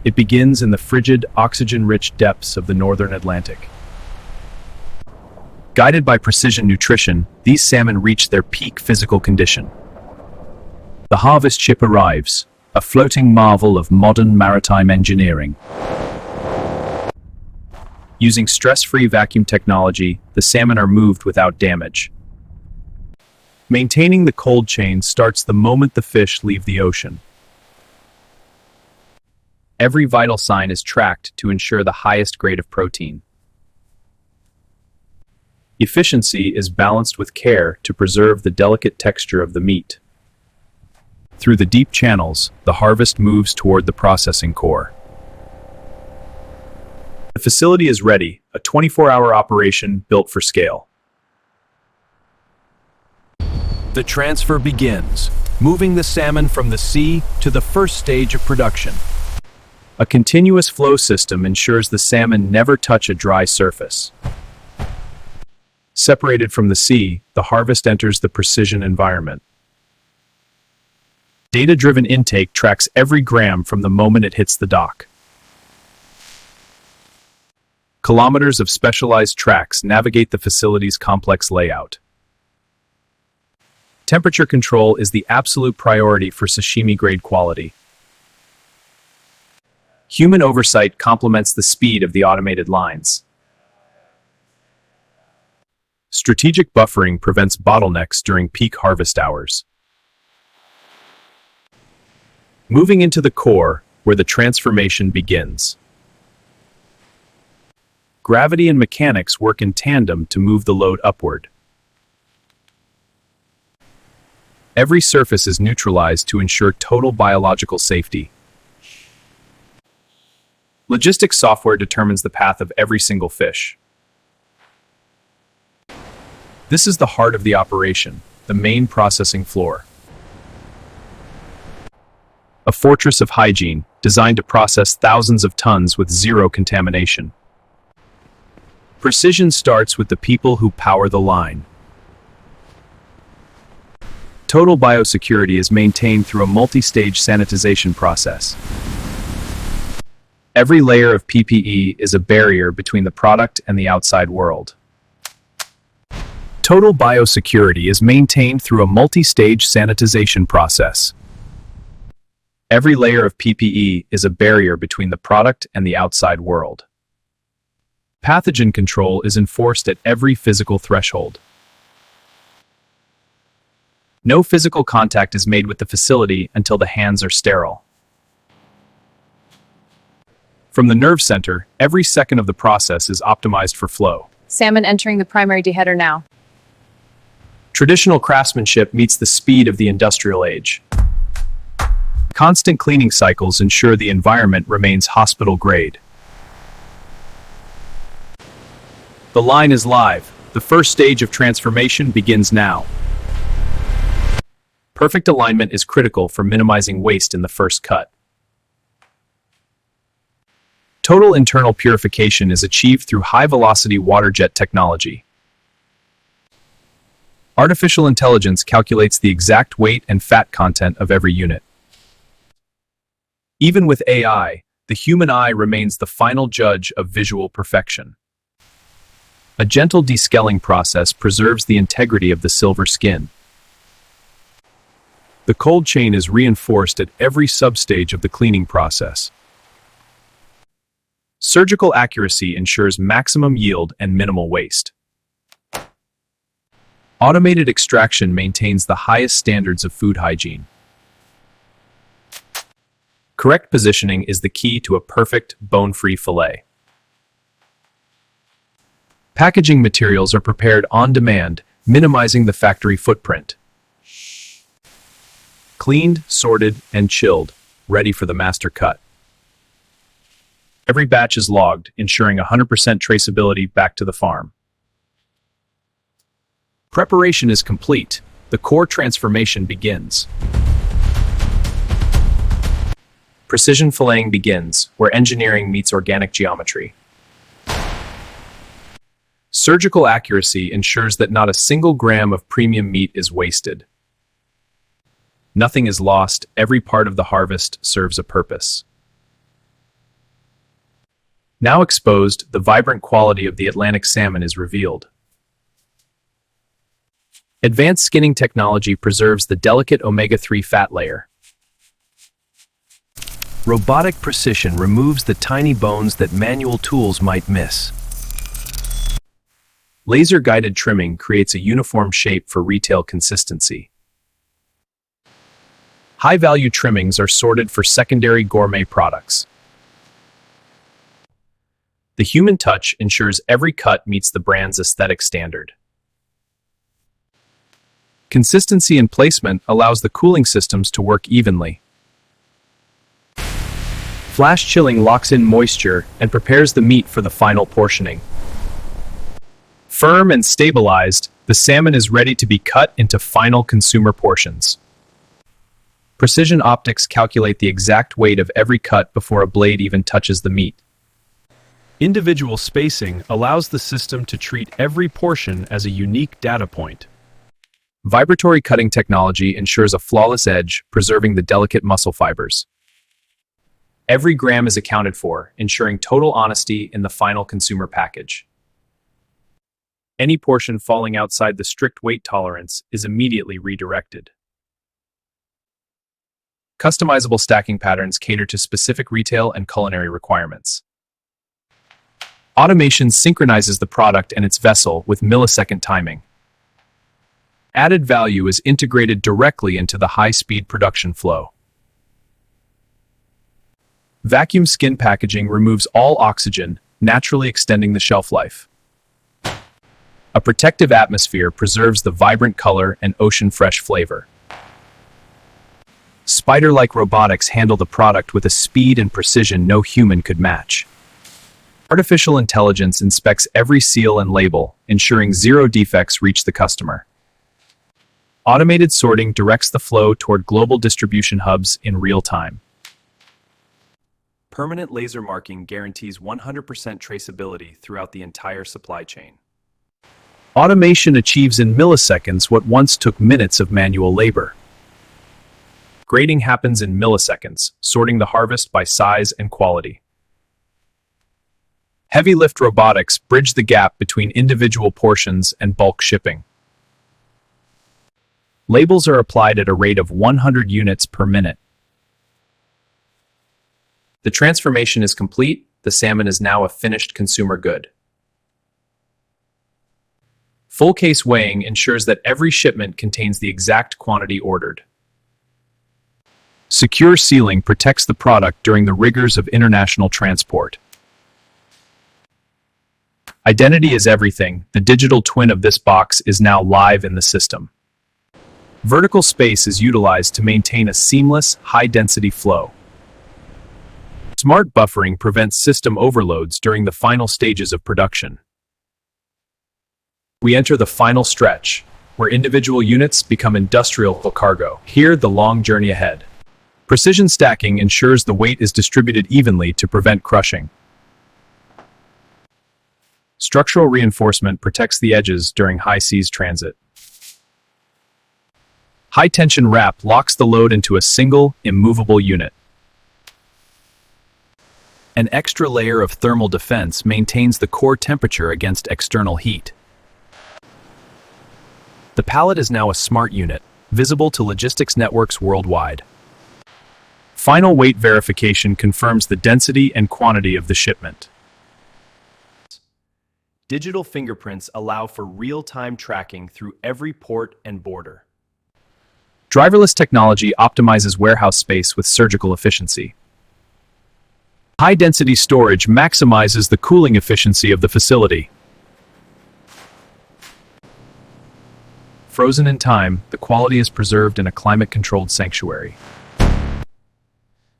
It begins in the frigid, oxygen-rich depths of the northern Atlantic. Guided by precision nutrition, these salmon reach their peak physical condition. The harvest ship arrives, a floating marvel of modern maritime engineering. Using stress-free vacuum technology, the salmon are moved without damage. Maintaining the cold chain starts the moment the fish leave the ocean. Every vital sign is tracked to ensure the highest grade of protein. Efficiency is balanced with care to preserve the delicate texture of the meat. Through the deep channels, the harvest moves toward the processing core. The facility is ready, a 24-hour operation built for scale. The transfer begins, moving the salmon from the sea to the first stage of production. A continuous flow system ensures the salmon never touch a dry surface. Separated from the sea, the harvest enters the precision environment. Data-driven intake tracks every gram from the moment it hits the dock. Kilometers of specialized tracks navigate the facility's complex layout. Temperature control is the absolute priority for sashimi-grade quality. Human oversight complements the speed of the automated lines. Strategic buffering prevents bottlenecks during peak harvest hours. Moving into the core, where the transformation begins. Gravity and mechanics work in tandem to move the load upward. Every surface is neutralized to ensure total biological safety. Logistics software determines the path of every single fish. This is the heart of the operation, the main processing floor. A fortress of hygiene, designed to process thousands of tons with zero contamination. Precision starts with the people who power the line. Total biosecurity is maintained through a multi-stage sanitization process. Every layer of PPE is a barrier between the product and the outside world. Total biosecurity is maintained through a multi-stage sanitization process. Every layer of PPE is a barrier between the product and the outside world. Pathogen control is enforced at every physical threshold. No physical contact is made with the facility until the hands are sterile. From the nerve center, every second of the process is optimized for flow. Salmon entering the primary deheader now. Traditional craftsmanship meets the speed of the industrial age. Constant cleaning cycles ensure the environment remains hospital grade. The line is live. The first stage of transformation begins now. Perfect alignment is critical for minimizing waste in the first cut. Total internal purification is achieved through high-velocity water jet technology. Artificial intelligence calculates the exact weight and fat content of every unit. Even with AI, the human eye remains the final judge of visual perfection. A gentle descaling process preserves the integrity of the silver skin. The cold chain is reinforced at every substage of the cleaning process. Surgical accuracy ensures maximum yield and minimal waste. Automated extraction maintains the highest standards of food hygiene. Correct positioning is the key to a perfect, bone-free fillet. Packaging materials are prepared on demand, minimizing the factory footprint. Cleaned, sorted, and chilled, ready for the master cut. Every batch is logged, ensuring 100% traceability back to the farm. Preparation is complete. The core transformation begins. Precision filleting begins, where engineering meets organic geometry. Surgical accuracy ensures that not a single gram of premium meat is wasted. Nothing is lost, every part of the harvest serves a purpose. Now exposed, the vibrant quality of the Atlantic salmon is revealed. Advanced skinning technology preserves the delicate omega-3 fat layer. Robotic precision removes the tiny bones that manual tools might miss. Laser-guided trimming creates a uniform shape for retail consistency. High-value trimmings are sorted for secondary gourmet products. The human touch ensures every cut meets the brand's aesthetic standard. Consistency in placement allows the cooling systems to work evenly. Flash chilling locks in moisture and prepares the meat for the final portioning. Firm and stabilized, the salmon is ready to be cut into final consumer portions. Precision optics calculate the exact weight of every cut before a blade even touches the meat. Individual spacing allows the system to treat every portion as a unique data point. Vibratory cutting technology ensures a flawless edge, preserving the delicate muscle fibers. Every gram is accounted for, ensuring total honesty in the final consumer package. Any portion falling outside the strict weight tolerance is immediately redirected. Customizable stacking patterns cater to specific retail and culinary requirements. Automation synchronizes the product and its vessel with millisecond timing. Added value is integrated directly into the high-speed production flow. Vacuum skin packaging removes all oxygen, naturally extending the shelf life. A protective atmosphere preserves the vibrant color and ocean-fresh flavor. Spider-like robotics handle the product with a speed and precision no human could match. Artificial intelligence inspects every seal and label, ensuring zero defects reach the customer. Automated sorting directs the flow toward global distribution hubs in real time. Permanent laser marking guarantees 100% traceability throughout the entire supply chain. Automation achieves in milliseconds what once took minutes of manual labor. Grading happens in milliseconds, sorting the harvest by size and quality. Heavy lift robotics bridge the gap between individual portions and bulk shipping. Labels are applied at a rate of 100 units per minute. The transformation is complete. The salmon is now a finished consumer good. Full case weighing ensures that every shipment contains the exact quantity ordered. Secure sealing protects the product during the rigors of international transport. Identity is everything. The digital twin of this box is now live in the system. Vertical space is utilized to maintain a seamless, high-density flow. Smart buffering prevents system overloads during the final stages of production. We enter the final stretch, where individual units become industrial cargo. Here, the long journey ahead. Precision stacking ensures the weight is distributed evenly to prevent crushing. Structural reinforcement protects the edges during high seas transit. High-tension wrap locks the load into a single, immovable unit. An extra layer of thermal defense maintains the core temperature against external heat. The pallet is now a smart unit, visible to logistics networks worldwide. Final weight verification confirms the density and quantity of the shipment. Digital fingerprints allow for real-time tracking through every port and border. Driverless technology optimizes warehouse space with surgical efficiency. High-density storage maximizes the cooling efficiency of the facility. Frozen in time, the quality is preserved in a climate-controlled sanctuary.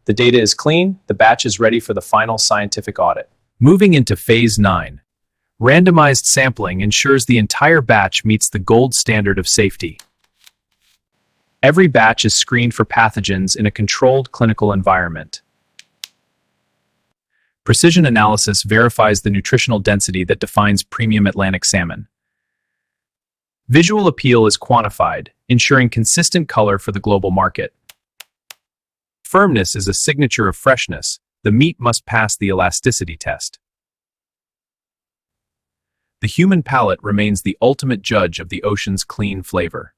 The data is clean, the batch is ready for the final scientific audit. Moving into Phase 9. Randomized sampling ensures the entire batch meets the gold standard of safety. Every batch is screened for pathogens in a controlled clinical environment. Precision analysis verifies the nutritional density that defines premium Atlantic salmon. Visual appeal is quantified, ensuring consistent color for the global market. Firmness is a signature of freshness. The meat must pass the elasticity test. The human palate remains the ultimate judge of the ocean's clean flavor.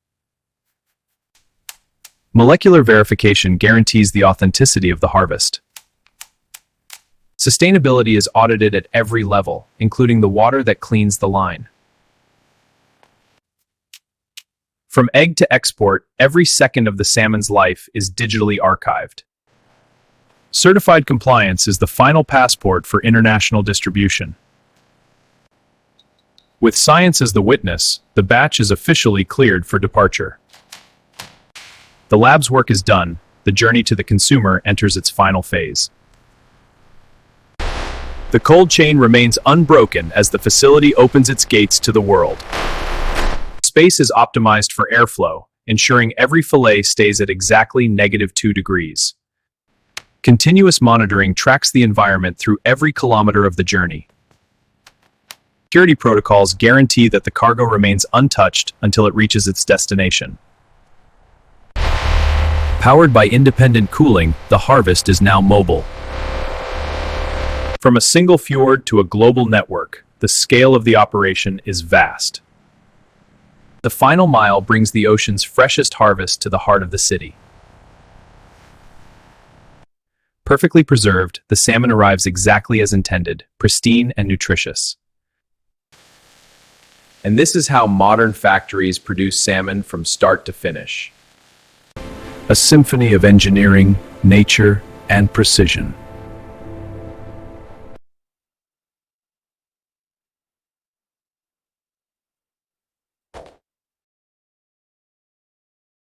Molecular verification guarantees the authenticity of the harvest. Sustainability is audited at every level, including the water that cleans the line. From egg to export, every second of the salmon's life is digitally archived. Certified compliance is the final passport for international distribution. With science as the witness, the batch is officially cleared for departure. The lab's work is done. The journey to the consumer enters its final phase. The cold chain remains unbroken as the facility opens its gates to the world. Space is optimized for airflow, ensuring every fillet stays at exactly -2 degrees. Continuous monitoring tracks the environment through every kilometer of the journey. Security protocols guarantee that the cargo remains untouched until it reaches its destination. Powered by independent cooling, the harvest is now mobile. From a single fjord to a global network, the scale of the operation is vast. The final mile brings the ocean's freshest harvest to the heart of the city. Perfectly preserved, the salmon arrives exactly as intended, pristine and nutritious. And this is how modern factories produce salmon from start to finish. A symphony of engineering, nature, and precision.